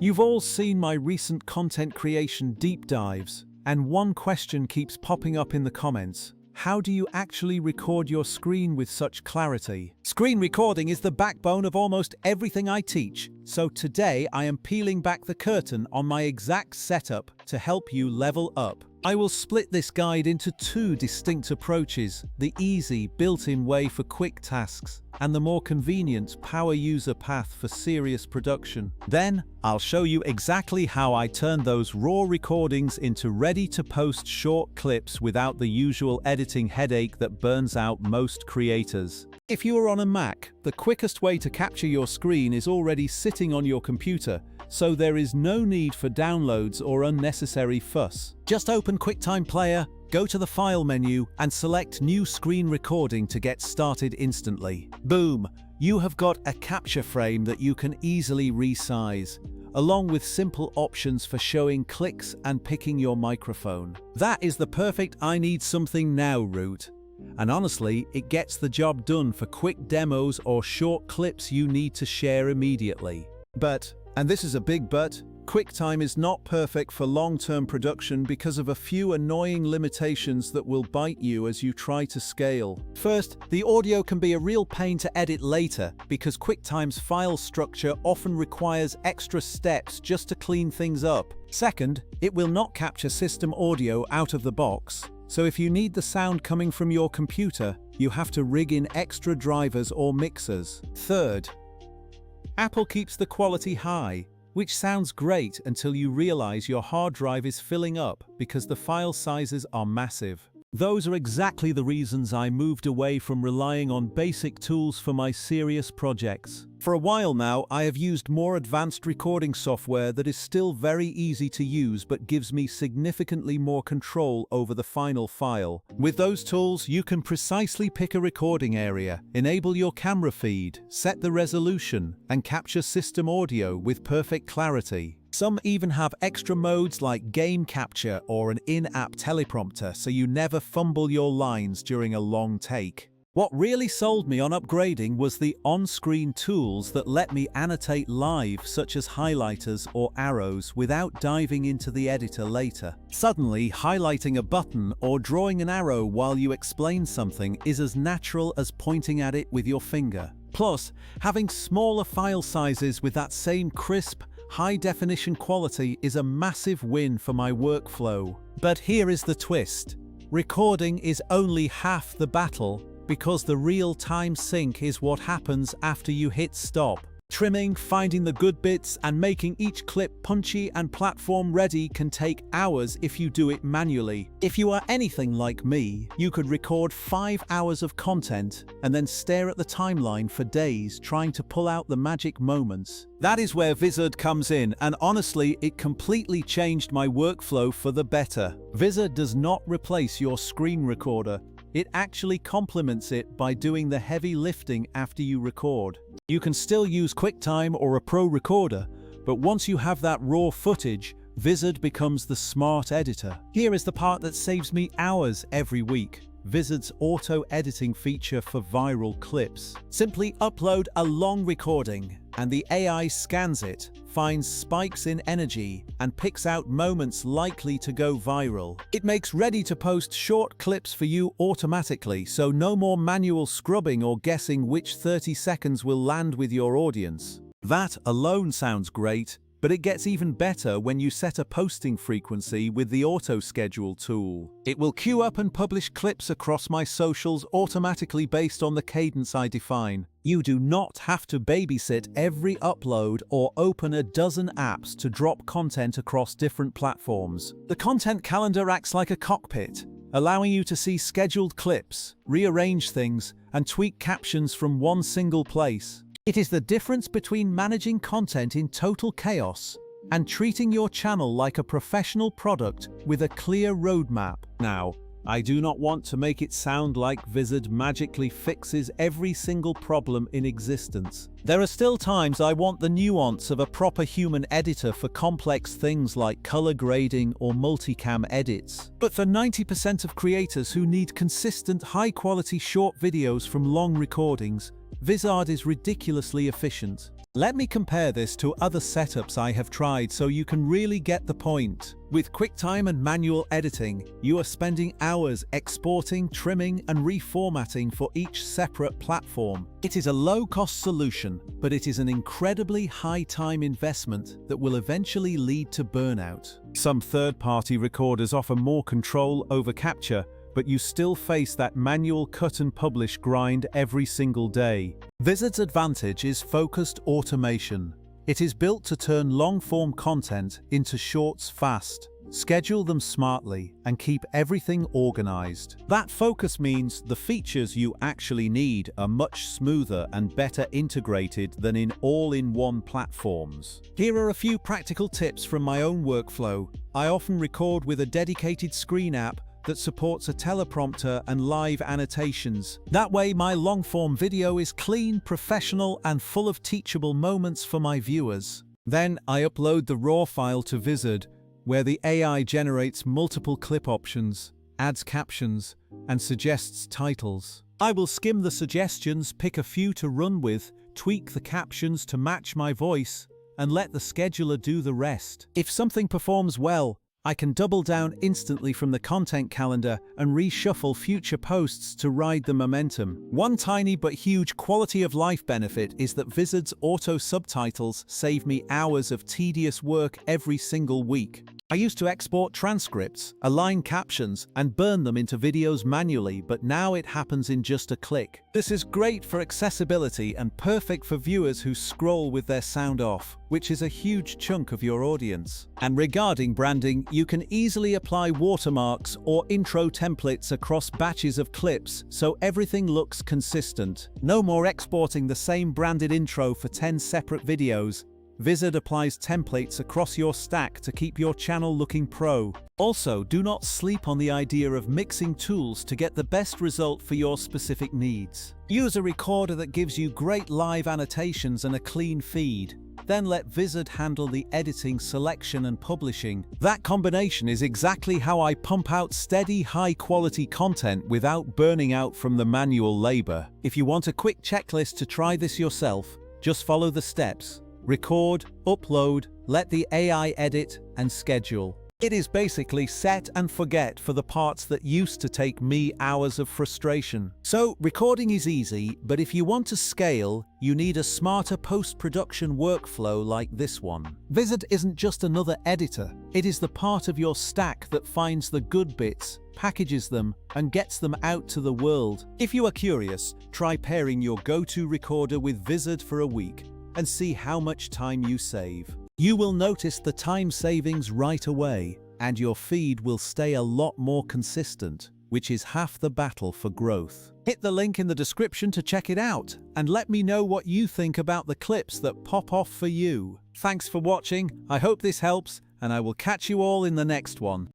You've all seen my recent content creation deep dives, and one question keeps popping up in the comments. How do you actually record your screen with such clarity? Screen recording is the backbone of almost everything I teach, so today I am peeling back the curtain on my exact setup to help you level up. I will split this guide into two distinct approaches: the easy, built-in way for quick tasks, and the more convenient power user path for serious production. Then, I'll show you exactly how I turn those raw recordings into ready-to-post short clips without the usual editing headache that burns out most creators. If you are on a Mac, the quickest way to capture your screen is already sitting on your computer, so there is no need for downloads or unnecessary fuss. Just open QuickTime Player, go to the File menu, and select New Screen Recording to get started instantly. Boom! You have got a capture frame that you can easily resize, along with simple options for showing clicks and picking your microphone. That is the perfect I need something now route. And honestly, it gets the job done for quick demos or short clips you need to share immediately. But, and this is a big but, QuickTime is not perfect for long-term production because of a few annoying limitations that will bite you as you try to scale. First, the audio can be a real pain to edit later because QuickTime's file structure often requires extra steps just to clean things up. Second, it will not capture system audio out of the box, so if you need the sound coming from your computer, you have to rig in extra drivers or mixers. Third, Apple keeps the quality high, which sounds great until you realize your hard drive is filling up because the file sizes are massive. Those are exactly the reasons I moved away from relying on basic tools for my serious projects. For a while now, I have used more advanced recording software that is still very easy to use but gives me significantly more control over the final file. With those tools, you can precisely pick a recording area, enable your camera feed, set the resolution, and capture system audio with perfect clarity. Some even have extra modes like game capture or an in-app teleprompter so you never fumble your lines during a long take. What really sold me on upgrading was the on-screen tools that let me annotate live, such as highlighters or arrows, without diving into the editor later. Suddenly, highlighting a button or drawing an arrow while you explain something is as natural as pointing at it with your finger. Plus, having smaller file sizes with that same crisp, high-definition quality is a massive win for my workflow. But here is the twist. Recording is only half the battle, because the real-time sync is what happens after you hit stop. Trimming, finding the good bits, and making each clip punchy and platform-ready can take hours if you do it manually. If you are anything like me, you could record 5 hours of content and then stare at the timeline for days trying to pull out the magic moments. That is where Vizard comes in, and honestly, it completely changed my workflow for the better. Vizard does not replace your screen recorder. It actually complements it by doing the heavy lifting after you record. You can still use QuickTime or a pro recorder, but once you have that raw footage, Vizard becomes the smart editor. Here is the part that saves me hours every week. Vizard's auto-editing feature for viral clips. Simply upload a long recording, and the AI scans it, finds spikes in energy, and picks out moments likely to go viral. It makes ready-to-post short clips for you automatically, so no more manual scrubbing or guessing which 30 seconds will land with your audience. That alone sounds great, but it gets even better when you set a posting frequency with the auto-schedule tool. It will queue up and publish clips across my socials automatically based on the cadence I define. You do not have to babysit every upload or open a dozen apps to drop content across different platforms. The content calendar acts like a cockpit, allowing you to see scheduled clips, rearrange things, and tweak captions from one single place. It is the difference between managing content in total chaos and treating your channel like a professional product with a clear roadmap. Now, I do not want to make it sound like Vizard magically fixes every single problem in existence. There are still times I want the nuance of a proper human editor for complex things like color grading or multicam edits. But for 90% of creators who need consistent, high-quality short videos from long recordings, Vizard is ridiculously efficient. Let me compare this to other setups I have tried so you can really get the point. With QuickTime and manual editing, you are spending hours exporting, trimming, and reformatting for each separate platform. It is a low-cost solution, but it is an incredibly high-time investment that will eventually lead to burnout. Some third-party recorders offer more control over capture, but you still face that manual cut and publish grind every single day. Vizard's advantage is focused automation. It is built to turn long-form content into shorts fast, schedule them smartly, and keep everything organized. That focus means the features you actually need are much smoother and better integrated than in all-in-one platforms. Here are a few practical tips from my own workflow. I often record with a dedicated screen app that supports a teleprompter and live annotations. That way, my long-form video is clean, professional, and full of teachable moments for my viewers. Then I upload the raw file to Vizard, where the AI generates multiple clip options, adds captions, and suggests titles. I will skim the suggestions, pick a few to run with, tweak the captions to match my voice, and let the scheduler do the rest. If something performs well, I can double down instantly from the content calendar and reshuffle future posts to ride the momentum. One tiny but huge quality of life benefit is that Vizard's auto subtitles save me hours of tedious work every single week. I used to export transcripts, align captions, and burn them into videos manually, but now it happens in just a click. This is great for accessibility and perfect for viewers who scroll with their sound off, which is a huge chunk of your audience. And regarding branding, you can easily apply watermarks or intro templates across batches of clips so everything looks consistent. No more exporting the same branded intro for 10 separate videos. Vizard applies templates across your stack to keep your channel looking pro. Also, do not sleep on the idea of mixing tools to get the best result for your specific needs. Use a recorder that gives you great live annotations and a clean feed. Then let Vizard handle the editing, selection, and publishing. That combination is exactly how I pump out steady, high-quality content without burning out from the manual labor. If you want a quick checklist to try this yourself, just follow the steps. Record, upload, let the AI edit, and schedule. It is basically set and forget for the parts that used to take me hours of frustration. So, recording is easy, but if you want to scale, you need a smarter post-production workflow like this one. Vizard isn't just another editor. It is the part of your stack that finds the good bits, packages them, and gets them out to the world. If you are curious, try pairing your go-to recorder with Vizard for a week and see how much time you save. You will notice the time savings right away, and your feed will stay a lot more consistent, which is half the battle for growth. Hit the link in the description to check it out, and let me know what you think about the clips that pop off for you. Thanks for watching, I hope this helps, and I will catch you all in the next one.